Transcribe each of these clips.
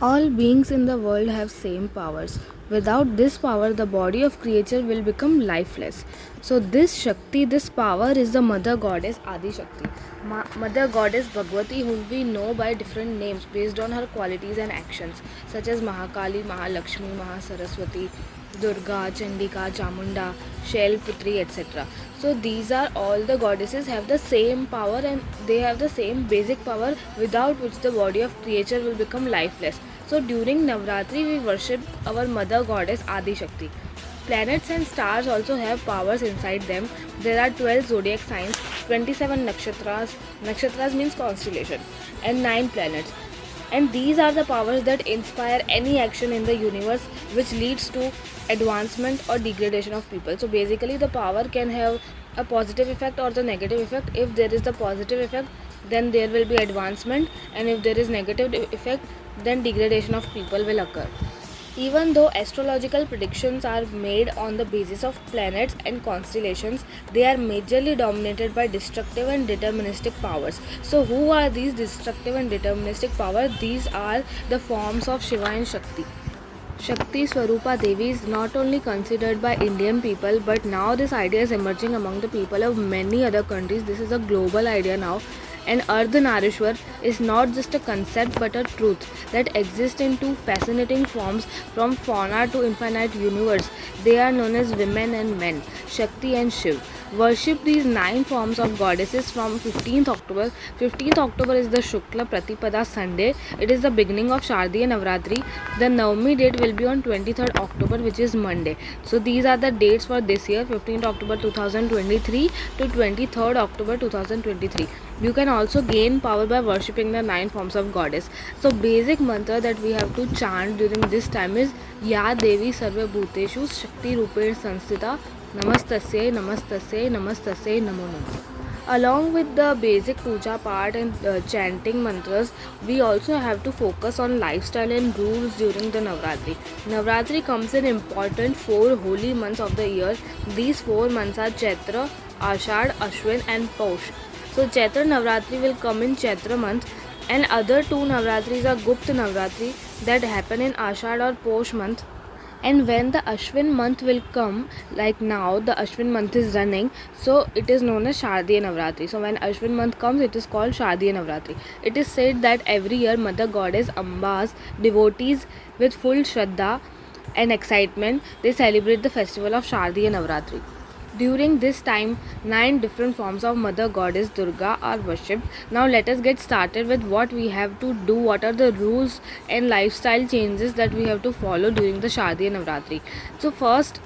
All beings in the world have same powers. Without this power, the body of creature will become lifeless. So this Shakti, this power is the mother goddess Adi Shakti. Mother goddess Bhagwati, whom we know by different names based on her qualities and actions, such as Mahakali, Mahalakshmi, Mahasaraswati, Durga, Chandika, Chamunda, Shailputri, etc. So these are all the goddesses have the same power and they have the same basic power without which the body of creature will become lifeless. So during Navratri we worship our mother goddess Adi Shakti. Planets and stars also have powers inside them. There are 12 zodiac signs, 27 nakshatras. Nakshatras means constellation, and 9 planets. And these are the powers that inspire any action in the universe which leads to advancement or degradation of people. So basically the power can have a positive effect or the negative effect. If there is the positive effect, then there will be advancement, and if there is negative effect, then degradation of people will occur. Even though astrological predictions are made on the basis of planets and constellations, they are majorly dominated by destructive and deterministic powers. So, who are these destructive and deterministic powers? These are the forms of Shiva and Shakti. Shakti Swarupa Devi is not only considered by Indian people, but now this idea is emerging among the people of many other countries. This is a global idea now. And Ardhanarishwar is not just a concept but a truth that exists in two fascinating forms from fauna to infinite universe. They are known as women and men, Shakti and Shiv. Worship these 9 forms of goddesses from 15th October. 15th October is the Shukla Pratipada Sunday. It is the beginning of Shardiya Navratri. The Navami date will be on 23rd October, which is Monday. So these are the dates for this year, 15th October 2023 to 23rd October 2023. You can also gain power by worshipping the 9 forms of goddess. So basic mantra that we have to chant during this time is Ya Devi Sarva Bhuteshu Shakti Rupen Sanstita Namastasye Namastasye Namastasye Namo Namo. Along with the basic puja part and chanting mantras, we also have to focus on lifestyle and rules during the Navratri. Navratri comes in important 4 holy months of the year. These 4 months are Chaitra, Ashad, Ashwin and Paush. So Chaitra Navratri will come in Chaitra month, and other 2 Navratris are Gupta Navratri that happen in Ashad or Posh month. And when the Ashwin month will come, like now the Ashwin month is running, so it is known as Shardiya Navratri. So when Ashwin month comes, it is called Shardiya Navratri. It is said that every year Mother Goddess Amba's devotees with full Shraddha and excitement, they celebrate the festival of Shardiya Navratri. During this time, 9 different forms of Mother Goddess Durga are worshipped. Now let us get started with what we have to do, what are the rules and lifestyle changes that we have to follow during the Shardiya Navratri. So first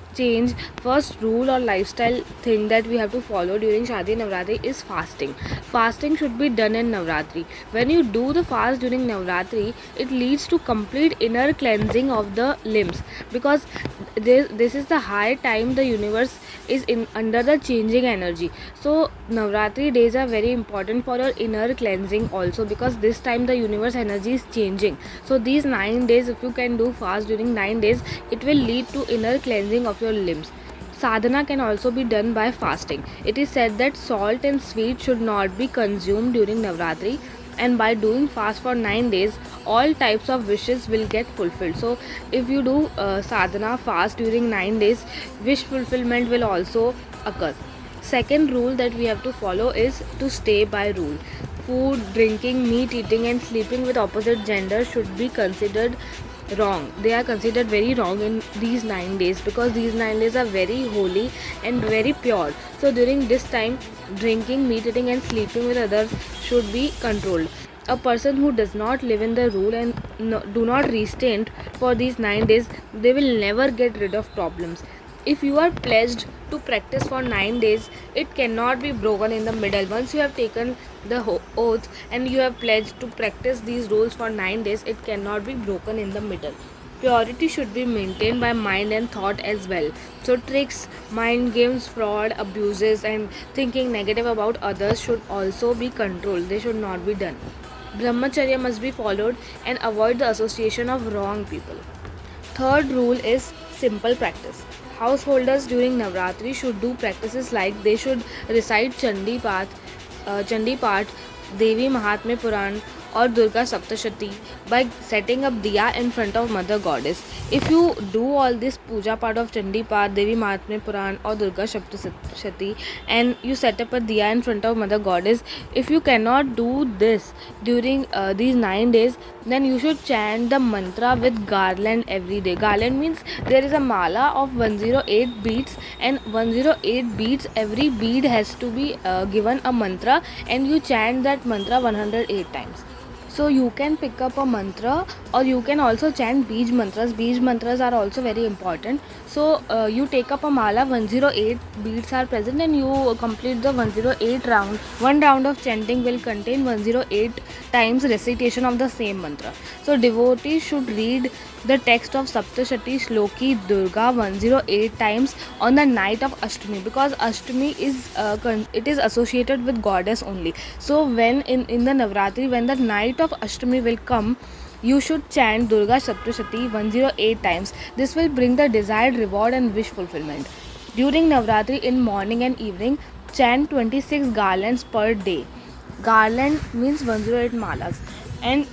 rule or lifestyle thing that we have to follow during Shadi Navratri is fasting. Fasting should be done in Navratri. When you do the fast during Navratri, it leads to complete inner cleansing of the limbs, because this is the high time the universe is in under the changing energy. So Navratri days are very important for your inner cleansing also, because this time the universe energy is changing. So these 9 days, if you can do fast during 9 days, it will lead to inner cleansing of your limbs. Sadhana can also be done by fasting. It is said that salt and sweet should not be consumed during Navratri, and by doing fast for 9 days, all types of wishes will get fulfilled. So if you do sadhana fast during 9 days, wish fulfillment will also occur. Second rule that we have to follow is to stay by rule. Food, drinking, meat eating and sleeping with opposite gender should be considered wrong. They are considered very wrong in these 9 days, because these 9 days are very holy and very pure. So during this time, drinking, meat eating and sleeping with others should be controlled. A person who does not live in the rule and do not restrain for these 9 days, they will never get rid of problems. If you are pledged to practice for 9 days, it cannot be broken in the middle. Once you have taken the oath and you have pledged to practice these rules for 9 days, it cannot be broken in the middle. Purity should be maintained by mind and thought as well. So tricks, mind games, fraud, abuses and thinking negative about others should also be controlled. They should not be done. Brahmacharya must be followed and avoid the association of wrong people. Third rule is simple practice. Householders during Navratri should do practices like they should recite Chandi Path, Devi Mahatmya Puran, or Durga Saptashati by setting up diya in front of Mother Goddess. If you do all this puja part of Chandi Path, Devi Mahatmya Puran or Durga Saptashati and you set up a diya in front of Mother Goddess, if you cannot do this during these 9 days, then you should chant the mantra with garland every day. Garland means there is a mala of 108 beads, and 108 beads, every bead has to be given a mantra, and you chant that mantra 108 times. So you can pick up a mantra, or you can also chant Bij mantras. Bij mantras are also very important. So you take up a mala, 108 beads are present, and you complete the 108 round. One round of chanting will contain 108 times recitation of the same mantra. So devotees should read the text of Saptashati Shloki Durga 108 times on the night of Ashtami, because Ashtami is it is associated with goddess only. So when in the Navratri, when the night of Ashtami will come, you should chant Durga Saptashati 108 times. This will bring the desired reward and wish fulfillment. During Navratri, in morning and evening, chant 26 garlands per day. Garland means 108 malas. And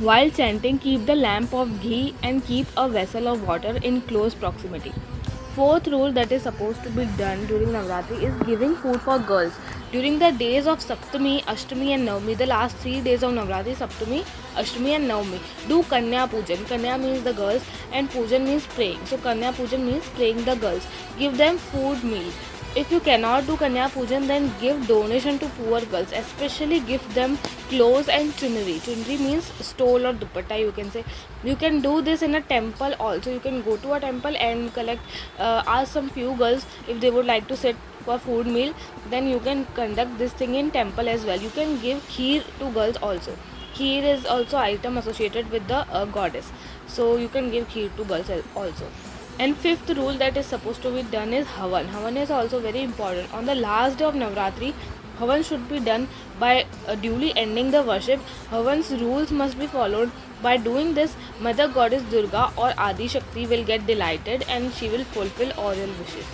while chanting, keep the lamp of ghee and keep a vessel of water in close proximity. Fourth rule that is supposed to be done during Navratri is giving food for girls. During the days of Saptami, Ashtami and Navami, the last 3 days of Navratri, Saptami, Ashtami and Navami, do Kanya Pujan. Kanya means the girls and Pujan means praying. So Kanya Pujan means praying the girls. Give them food meal. If you cannot do Kanya Pujan, then give donation to poor girls. Especially give them clothes and chunri. Chunri means stole or dupatta, you can say. You can do this in a temple also. You can go to a temple and collect, ask some few girls if they would like to sit for food meal. Then you can conduct this thing in temple as well. You can give kheer to girls also. Kheer is also item associated with the goddess. So you can give kheer to girls also. And fifth rule that is supposed to be done is Havan. Havan is also very important. On the last day of Navratri, Havan should be done by duly ending the worship. Havan's rules must be followed. By doing this, Mother Goddess Durga or Adi Shakti will get delighted and she will fulfill all your wishes.